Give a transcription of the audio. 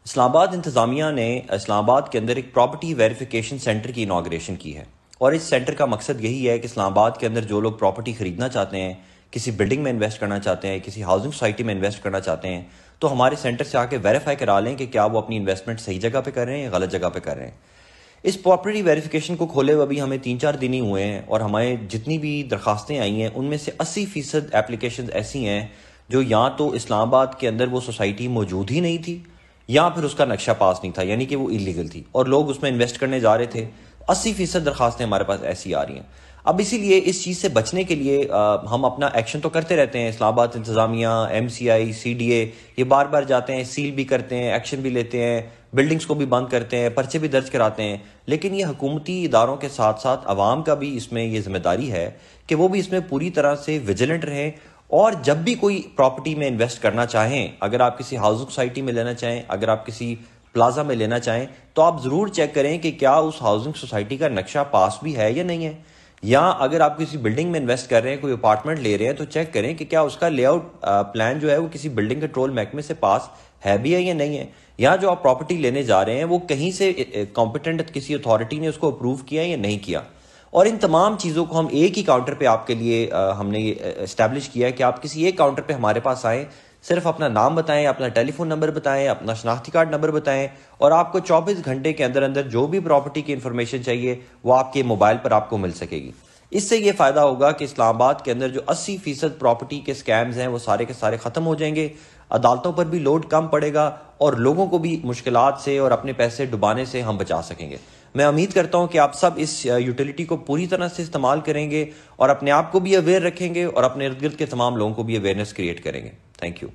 اسلام آباد انتظامیہ نے اسلام آباد کے اندر ایک پراپرٹی ویریفیکیشن سینٹر کی انوگریشن کی ہے، اور اس سینٹر کا مقصد یہی ہے کہ اسلام آباد کے اندر جو لوگ پراپرٹی خریدنا چاہتے ہیں، کسی بلڈنگ میں انویسٹ کرنا چاہتے ہیں، کسی ہاؤسنگ سوسائٹی میں انویسٹ کرنا چاہتے ہیں، تو ہمارے سینٹر سے آ کے ویریفائی کرا لیں کہ کیا وہ اپنی انویسٹمنٹ صحیح جگہ پہ کر رہے ہیں یا غلط جگہ پہ کر رہے ہیں۔ اس پراپرٹی ویریفیکیشن کو کھولے ہوئے ابھی ہمیں 3-4 دن ہی ہوئے ہیں، اور ہمیں جتنی بھی درخواستیں آئی ہیں ان میں سے 80% اپلیکیشنز ایسی ہیں جو یا تو اسلام آباد کے اندر وہ سوسائٹی موجود ہی نہیں تھی یا پھر اس کا نقشہ پاس نہیں تھا، یعنی کہ وہ انلیگل تھی اور لوگ اس میں انویسٹ کرنے جا رہے تھے۔ 80% درخواستیں ہمارے پاس ایسی آ رہی ہیں۔ اب اسی لیے اس چیز سے بچنے کے لیے ہم اپنا ایکشن تو کرتے رہتے ہیں، اسلام آباد انتظامیہ، MCI، CDA یہ بار بار جاتے ہیں، سیل بھی کرتے ہیں، ایکشن بھی لیتے ہیں، بلڈنگز کو بھی بند کرتے ہیں، پرچے بھی درج کراتے ہیں، لیکن یہ حکومتی اداروں کے ساتھ ساتھ عوام کا بھی اس میں یہ ذمہ داری ہے کہ وہ بھی اس میں پوری طرح سے ویجیلنٹ رہیں، اور جب بھی کوئی پراپرٹی میں انویسٹ کرنا چاہیں، اگر آپ کسی ہاؤسنگ سوسائٹی میں لینا چاہیں، اگر آپ کسی پلازا میں لینا چاہیں، تو آپ ضرور چیک کریں کہ کیا اس ہاؤسنگ سوسائٹی کا نقشہ پاس بھی ہے یا نہیں ہے، یا اگر آپ کسی بلڈنگ میں انویسٹ کر رہے ہیں، کوئی اپارٹمنٹ لے رہے ہیں، تو چیک کریں کہ کیا اس کا لے آؤٹ پلان جو ہے وہ کسی بلڈنگ کنٹرول محکمے سے پاس ہے بھی ہے یا نہیں ہے، یا جو آپ پراپرٹی لینے جا رہے ہیں وہ کہیں سے کمپیٹنٹ کسی اتھارٹی نے اس کو اپروو کیا یا نہیں کیا۔ اور ان تمام چیزوں کو ہم ایک ہی کاؤنٹر پہ آپ کے لیے ہم نے یہ اسٹیبلش کیا ہے کہ آپ کسی ایک کاؤنٹر پہ ہمارے پاس آئیں، صرف اپنا نام بتائیں، اپنا ٹیلی فون نمبر بتائیں، اپنا شناختی کارڈ نمبر بتائیں، اور آپ کو 24 گھنٹے کے اندر اندر جو بھی پراپرٹی کی انفارمیشن چاہیے وہ آپ کے موبائل پر آپ کو مل سکے گی۔ اس سے یہ فائدہ ہوگا کہ اسلام آباد کے اندر جو 80% پراپرٹی کے سکیمز ہیں وہ سارے کے سارے ختم ہو جائیں گے، عدالتوں پر بھی لوڈ کم پڑے گا، اور لوگوں کو بھی مشکلات سے اور اپنے پیسے ڈبانے سے ہم بچا سکیں گے۔ میں امید کرتا ہوں کہ آپ سب اس یوٹیلیٹی کو پوری طرح سے استعمال کریں گے، اور اپنے آپ کو بھی اویئر رکھیں گے، اور اپنے ارد گرد کے تمام لوگوں کو بھی اویئرنیس کریٹ کریں گے۔ Thank you.